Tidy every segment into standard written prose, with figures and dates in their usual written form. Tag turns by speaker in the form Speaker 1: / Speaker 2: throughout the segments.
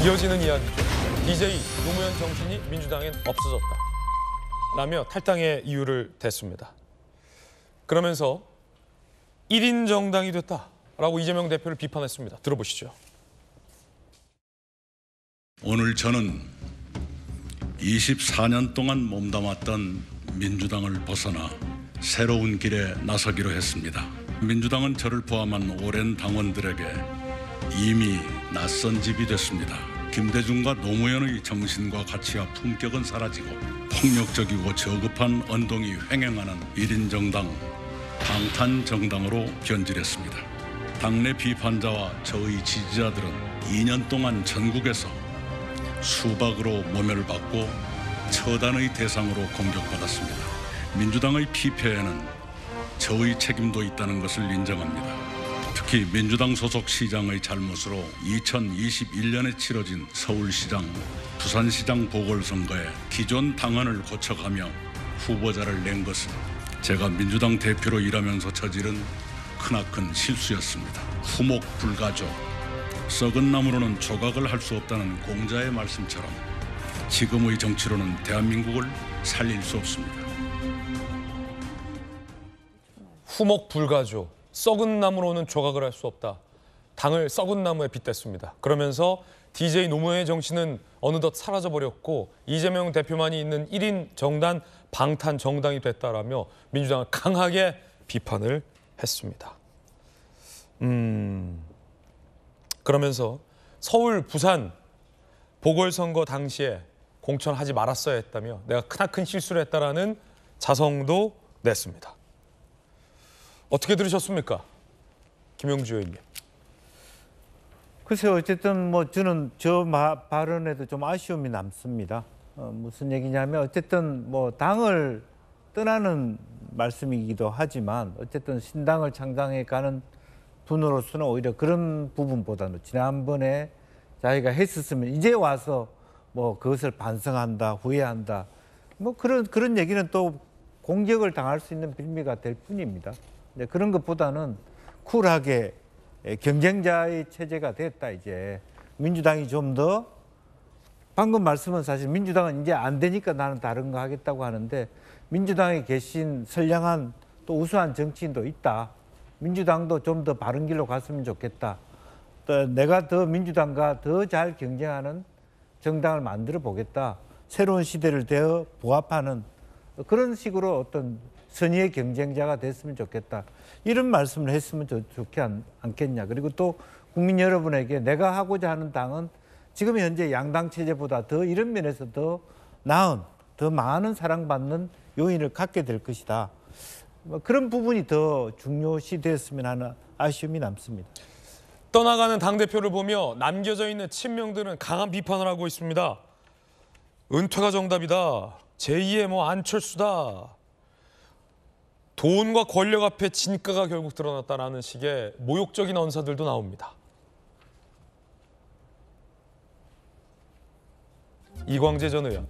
Speaker 1: 이어지는 이야기죠. DJ 노무현 정신이 민주당엔 없어졌다 라며 탈당의 이유를 댔습니다. 그러면서 1인 정당이 됐다라고 이재명 대표를 비판했습니다. 들어보시죠.
Speaker 2: 오늘 저는 24년 동안 몸담았던 민주당을 벗어나 새로운 길에 나서기로 했습니다. 민주당은 저를 포함한 오랜 당원들에게 이미 낯선 집이 됐습니다. 김대중과 노무현의 정신과 가치와 품격은 사라지고 폭력적이고 저급한 언동이 횡행하는 1인 정당, 방탄 정당으로 변질했습니다. 당내 비판자와 저의 지지자들은 2년 동안 전국에서 수박으로 모멸을 받고 처단의 대상으로 공격받았습니다. 민주당의 피폐에는 저의 책임도 있다는 것을 인정합니다. 특히 민주당 소속 시장의 잘못으로 2021년에 치러진 서울시장, 부산시장 보궐선거에 기존 당헌을 고쳐가며 후보자를 낸 것은 제가 민주당 대표로 일하면서 저지른 크나큰 실수였습니다. 후목불가조, 썩은 나무로는 조각을 할 수 없다는 공자의 말씀처럼 지금의 정치로는 대한민국을 살릴 수 없습니다.
Speaker 1: 후목불가조, 썩은 나무로는 조각을 할 수 없다. 당을 썩은 나무에 빗댔습니다. 그러면서 DJ 노무현의 정신은 어느덧 사라져버렸고 이재명 대표만이 있는 1인 정당 방탄 정당이 됐다라며 민주당을 강하게 비판을 했습니다. 그러면서 서울, 부산 보궐선거 당시에 공천하지 말았어야 했다며 내가 크나큰 실수를 했다라는 자성도 냈습니다. 어떻게 들으셨습니까? 김영주 의원님.
Speaker 3: 글쎄요, 어쨌든 뭐 저는 저 발언에도 좀 아쉬움이 남습니다. 무슨 얘기냐면 어쨌든 뭐 당을 떠나는 말씀이기도 하지만 어쨌든 신당을 창당해 가는 분으로서는 오히려 그런 부분보다는 지난번에 자기가 했었으면 이제 와서 뭐 그것을 반성한다, 후회한다, 뭐 그런 얘기는 또 공격을 당할 수 있는 빌미가 될 뿐입니다. 그런 것보다는 쿨하게 경쟁자의 체제가 됐다. 이제 민주당이 좀 더, 방금 말씀은 사실 민주당은 이제 안 되니까 나는 다른 거 하겠다고 하는데 민주당에 계신 선량한 또 우수한 정치인도 있다. 민주당도 좀 더 바른 길로 갔으면 좋겠다. 또 내가 더 민주당과 더 잘 경쟁하는 정당을 만들어 보겠다. 새로운 시대를 대어 부합하는 그런 식으로 어떤 선의의 경쟁자가 됐으면 좋겠다. 이런 말씀을 했으면 좋지 않겠냐. 그리고 또 국민 여러분에게 내가 하고자 하는 당은 지금 현재 양당 체제보다 더 이런 면에서 더 나은, 더 많은 사랑받는 요인을 갖게 될 것이다. 그런 부분이 더 중요시 되었으면 하는 아쉬움이 남습니다.
Speaker 1: 떠나가는 당대표를 보며 남겨져 있는 친명들은 강한 비판을 하고 있습니다. 은퇴가 정답이다. 제2의 안철수다. 돈과 권력 앞에 진가가 결국 드러났다라는 식의 모욕적인 언사들도 나옵니다. 이광재 전 의원.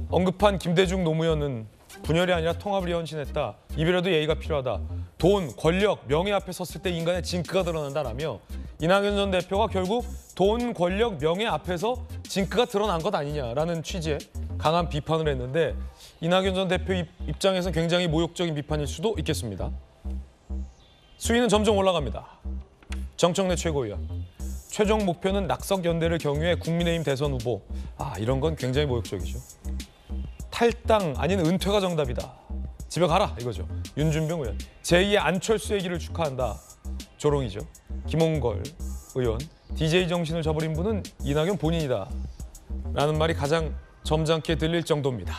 Speaker 1: 언급한 김대중 노무현은 분열이 아니라 통합을 위해 헌신했다. 이별에도 예의가 필요하다. 돈, 권력, 명예 앞에 섰을 때 인간의 진가가 드러난다라며 이낙연 전 대표가 결국 돈, 권력, 명예 앞에서 진가가 드러난 것 아니냐라는 취지의 강한 비판을 했는데 이낙연 전 대표 입장에서는 굉장히 모욕적인 비판일 수도 있겠습니다. 수위는 점점 올라갑니다. 정청래 최고위원. 최종 목표는 낙석연대를 경유해 국민의힘 대선 후보. 이런 건 굉장히 모욕적이죠. 탈당 아닌 은퇴가 정답이다. 집에 가라 이거죠. 윤준병 의원. 제2의 안철수 얘기를 축하한다. 조롱이죠. 김홍걸 의원. DJ 정신을 저버린 분은 이낙연 본인이다. 라는 말이 가장 점잖게 들릴 정도입니다.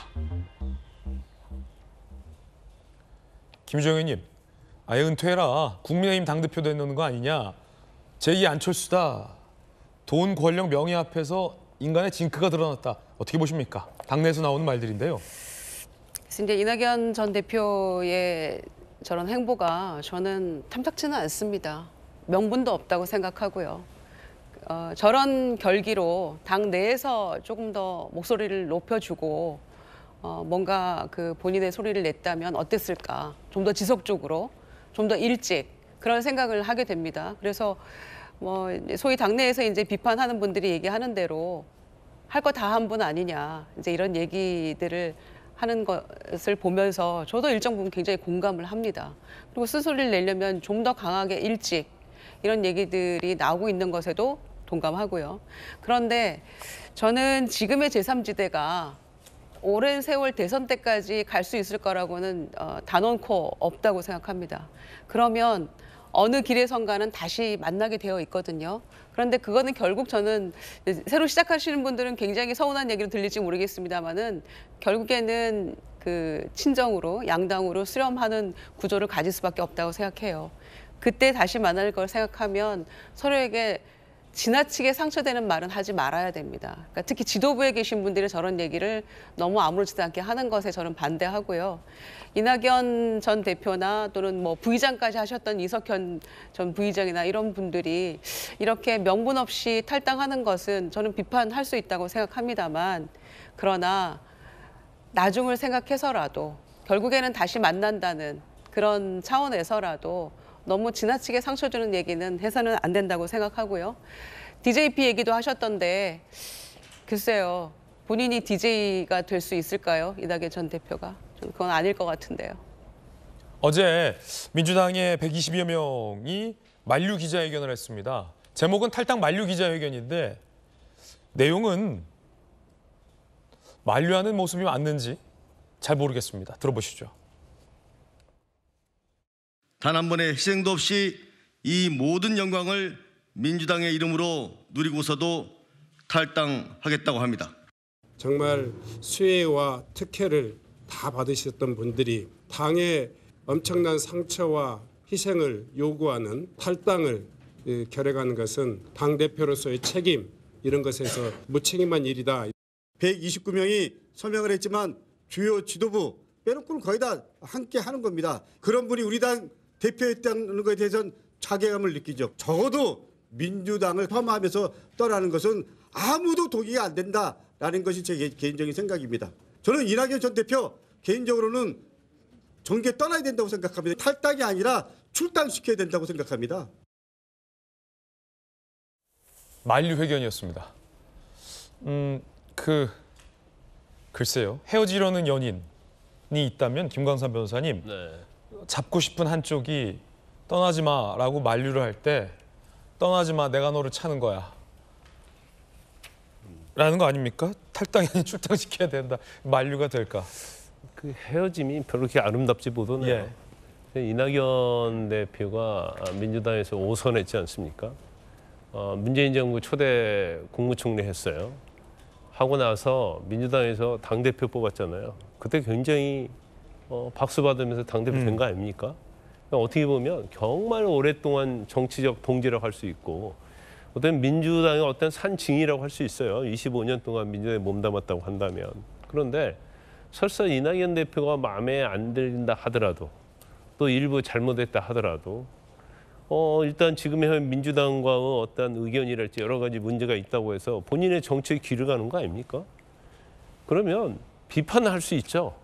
Speaker 1: 김주영 의원님. 아예 은퇴해라. 국민의힘 당대표 되는 거 아니냐. 제2의 안철수다. 돈, 권력, 명예 앞에서 인간의 징크가 드러났다. 어떻게 보십니까? 당내에서 나오는 말들인데요.
Speaker 4: 이제 이낙연 전 대표의 저런 행보가 저는 탐탁치는 않습니다. 명분도 없다고 생각하고요. 저런 결기로 당 내에서 조금 더 목소리를 높여주고 뭔가 그 본인의 소리를 냈다면 어땠을까? 좀 더 지속적으로, 좀 더 일찍 그런 생각을 하게 됩니다. 그래서 뭐 이제 소위 당내에서 이제 비판하는 분들이 얘기하는 대로 할 거 다 한 분 아니냐 이제 이런 얘기들을 하는 것을 보면서 저도 일정 부분 굉장히 공감을 합니다. 그리고 쓴소리를 내려면 좀 더 강하게 일찍 이런 얘기들이 나오고 있는 것에도 동감하고요. 그런데 저는 지금의 제3지대가 오랜 세월 대선 때까지 갈 수 있을 거라고는 단언코 없다고 생각합니다. 그러면 어느 길에선가는 다시 만나게 되어 있거든요. 그런데 그거는 결국 저는 새로 시작하시는 분들은 굉장히 서운한 얘기로 들릴지 모르겠습니다만은 결국에는 그 친정으로 양당으로 수렴하는 구조를 가질 수밖에 없다고 생각해요. 그때 다시 만날 걸 생각하면 서로에게 지나치게 상처되는 말은 하지 말아야 됩니다. 그러니까 특히 지도부에 계신 분들이 저런 얘기를 너무 아무렇지도 않게 하는 것에 저는 반대하고요. 이낙연 전 대표나 또는 뭐 부의장까지 하셨던 이석현 전 부의장이나 이런 분들이 이렇게 명분 없이 탈당하는 것은 저는 비판할 수 있다고 생각합니다만 그러나 나중을 생각해서라도 결국에는 다시 만난다는 그런 차원에서라도 너무 지나치게 상처 주는 얘기는 해서는 안 된다고 생각하고요. DJP 얘기도 하셨던데 글쎄요. 본인이 DJ가 될 수 있을까요? 이낙연 전 대표가. 저는 그건 아닐 것 같은데요.
Speaker 1: 어제 민주당의 120여 명이 만류 기자회견을 했습니다. 제목은 탈당 만류 기자회견인데 내용은 만류하는 모습이 맞는지 잘 모르겠습니다. 들어보시죠.
Speaker 5: 단 한 번의 희생도 없이 이 모든 영광을 민주당의 이름으로 누리고서도 탈당하겠다고 합니다.
Speaker 6: 정말 수혜와 특혜를 다 받으셨던 분들이 당의 엄청난 상처와 희생을 요구하는 탈당을 결행하는 것은 당대표로서의 책임 이런 것에서 무책임한 일이다.
Speaker 7: 129명이 서명을 했지만 주요 지도부 빼놓고는 거의 다 함께 하는 겁니다. 그런 분이 우리 당 대표했다는 것에 대해서는 자괴감을 느끼죠. 적어도 민주당을 폄하하면서 떠나는 것은 아무도 동의가 안 된다라는 것이 제 개인적인 생각입니다. 저는 이낙연 전 대표 개인적으로는 정계 떠나야 된다고 생각합니다. 탈당이 아니라 출당시켜야 된다고 생각합니다.
Speaker 1: 만류 회견이었습니다. 글쎄요. 헤어지려는 연인이 있다면 김광삼 변호사님 잡고 싶은 한쪽이 떠나지 마라고 만류를 할 때 떠나지 마 내가 너를 차는 거야 라는 거 아닙니까? 탈당이 아닌 출당시켜야 된다. 만류가 될까?
Speaker 8: 그 헤어짐이 별로 그렇게 아름답지 못하네요. 이낙연 대표가 민주당에서 5선했지 않습니까? 문재인 정부 초대 국무총리 했어요. 하고 나서 민주당에서 당대표 뽑았잖아요. 그때 굉장히 박수 받으면서 당대표 된 거 아닙니까? 어떻게 보면 정말 오랫동안 정치적 동지라고 할 수 있고 어떤 민주당의 어떤 산증이라고 할 수 있어요. 25년 동안 민주당에 몸담았다고 한다면. 그런데 설사 이낙연 대표가 마음에 안 들린다 하더라도 또 일부 잘못했다 하더라도 일단 지금의 민주당과의 어떤 의견이랄지 여러 가지 문제가 있다고 해서 본인의 정치에 귀를 가는 거 아닙니까? 그러면 비판을 할 수 있죠.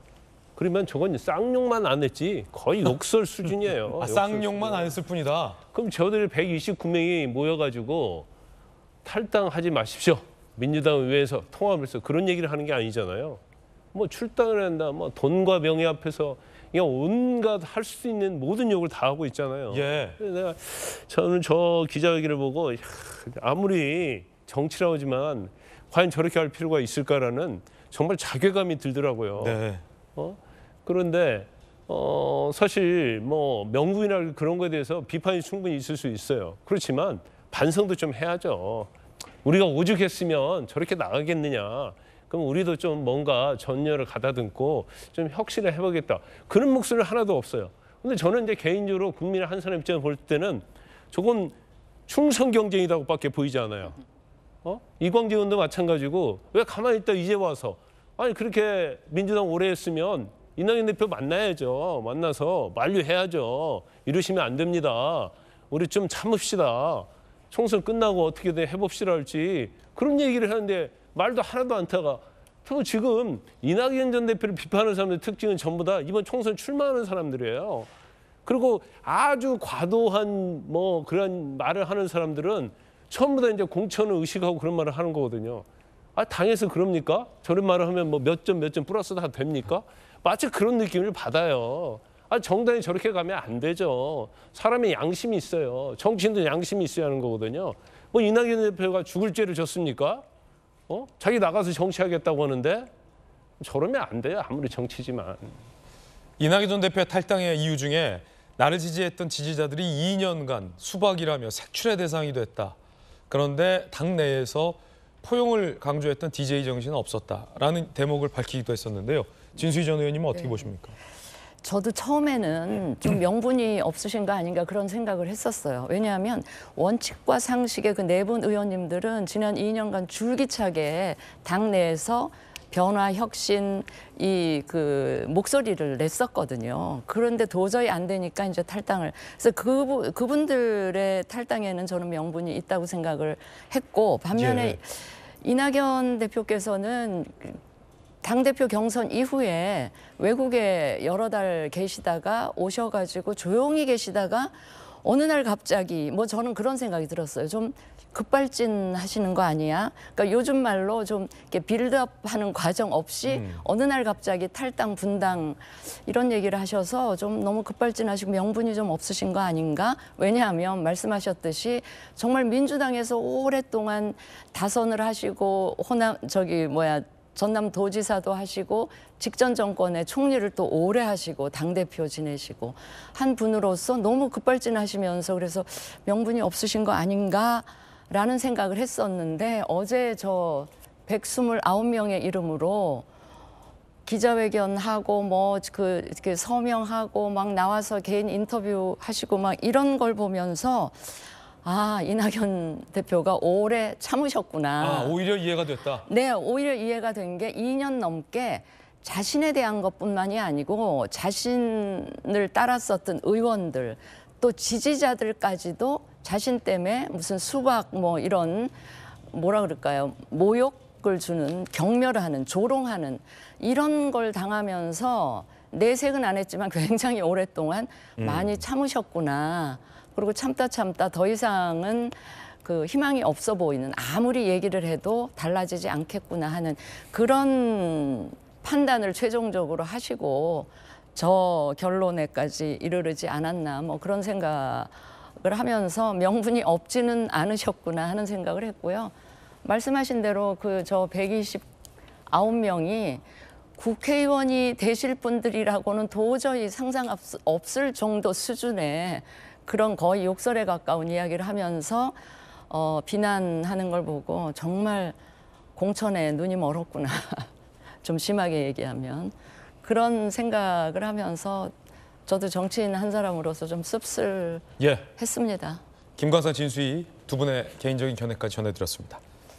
Speaker 8: 그러면 저건 쌍욕만 안 했지 거의 욕설 수준이에요.
Speaker 1: 쌍욕만 안 했을 뿐이다.
Speaker 8: 그럼 저들 129명이 모여가지고 탈당하지 마십시오. 민주당 의회에서 통합을 해서 그런 얘기를 하는 게 아니잖아요. 뭐 출당을 한다, 뭐 돈과 명예 앞에서 그냥 온갖 할 수 있는 모든 욕을 다 하고 있잖아요. 그래서 저는 저 기자회견을 보고 아무리 정치라고 하지만 과연 저렇게 할 필요가 있을까라는 정말 자괴감이 들더라고요. 그런데 사실 뭐 명분이나 그런 거에 대해서 비판이 충분히 있을 수 있어요. 그렇지만 반성도 좀 해야죠. 우리가 오죽했으면 저렇게 나가겠느냐. 그럼 우리도 좀 뭔가 전열을 가다듬고 좀 혁신을 해보겠다. 그런 목소리 하나도 없어요. 근데 저는 이제 개인적으로 국민의 한 사람 입장에서 볼 때는 저건 충성 경쟁이라고밖에 보이지 않아요. 이광재 의원도 마찬가지고 왜 가만히 있다 이제 와서 아니 그렇게 민주당 오래 했으면 이낙연 대표 만나야죠. 만나서 만류해야죠. 이러시면 안 됩니다. 우리 좀 참읍시다. 총선 끝나고 어떻게든 해봅시다 할지 그런 얘기를 하는데 말도 하나도 안 타가. 지금 이낙연 전 대표를 비판하는 사람들의 특징은 전부 다 이번 총선 출마하는 사람들이에요. 그리고 아주 과도한 뭐 그런 말을 하는 사람들은 전부 다 이제 공천을 의식하고 그런 말을 하는 거거든요. 아, 당에서 그럽니까? 저런 말을 하면 뭐 몇 점 플러스 다 됩니까? 마치 그런 느낌을 받아요. 아, 정당이 저렇게 가면 안 되죠. 사람이 양심이 있어요. 정치인도 양심이 있어야 하는 거거든요. 뭐 이낙연 대표가 죽을 죄를 졌습니까? 자기 나가서 정치하겠다고 하는데 저러면 안 돼요. 아무리 정치지만.
Speaker 1: 이낙연 전 대표의 탈당의 이유 중에 나를 지지했던 지지자들이 2년간 수박이라며 색출의 대상이 됐다. 그런데 당 내에서 포용을 강조했던 DJ 정신은 없었다라는 대목을 밝히기도 했었는데요. 진수희 전 의원님은 어떻게 보십니까?
Speaker 9: 저도 처음에는 좀 명분이 없으신 거 아닌가 그런 생각을 했었어요. 왜냐하면 원칙과 상식의 그 네 분 의원님들은 지난 2년간 줄기차게 당내에서 변화, 혁신, 그 목소리를 냈었거든요. 그런데 도저히 안 되니까 이제 탈당을. 그래서 그분들의 탈당에는 저는 명분이 있다고 생각을 했고, 반면에
Speaker 1: 예.
Speaker 9: 이낙연 대표께서는 당대표 경선 이후에 외국에 여러 달 계시다가 오셔가지고 조용히 계시다가 어느 날 갑자기 뭐 저는 그런 생각이 들었어요. 좀 급발진 하시는 거 아니야? 그러니까 요즘 말로 좀 이렇게 빌드업하는 과정 없이 어느 날 갑자기 탈당, 분당 이런 얘기를 하셔서 좀 너무 급발진하시고 명분이 좀 없으신 거 아닌가? 왜냐하면 말씀하셨듯이 정말 민주당에서 오랫동안 다선을 하시고 전남도지사도 하시고 직전 정권의 총리를 또 오래 하시고 당대표 지내시고 한 분으로서 너무 급발진하시면서 그래서 명분이 없으신 거 아닌가라는 생각을 했었는데 어제 저 129명의 이름으로 기자회견하고 그 서명하고 막 나와서 개인 인터뷰 하시고 막 이런 걸 보면서 아, 이낙연 대표가 오래 참으셨구나.
Speaker 1: 아, 오히려 이해가 됐다.
Speaker 9: 네, 오히려 이해가 된 게 2년 넘게 자신에 대한 것뿐만이 아니고 자신을 따랐었던 의원들 또 지지자들까지도 자신 때문에 무슨 수박 뭐 이런 뭐라 그럴까요? 모욕을 주는 경멸하는 조롱하는 이런 걸 당하면서 내색은 안 했지만 굉장히 오랫동안 많이 참으셨구나. 그리고 참다 더 이상은 그 희망이 없어 보이는 아무리 얘기를 해도 달라지지 않겠구나 하는 그런 판단을 최종적으로 하시고 저 결론에까지 이르르지 않았나 뭐 그런 생각을 하면서 명분이 없지는 않으셨구나 하는 생각을 했고요. 말씀하신 대로 그 저 129명이 국회의원이 되실 분들이라고는 도저히 상상 없을 정도 수준의 그런 거의 욕설에 가까운 이야기를 하면서 비난하는 걸 보고 정말 공천에 눈이 멀었구나. 좀 심하게 얘기하면. 그런 생각을 하면서 저도 정치인 한 사람으로서 좀 씁쓸했습니다.
Speaker 1: 김광산, 진수희 두 분의 개인적인 견해까지 전해드렸습니다.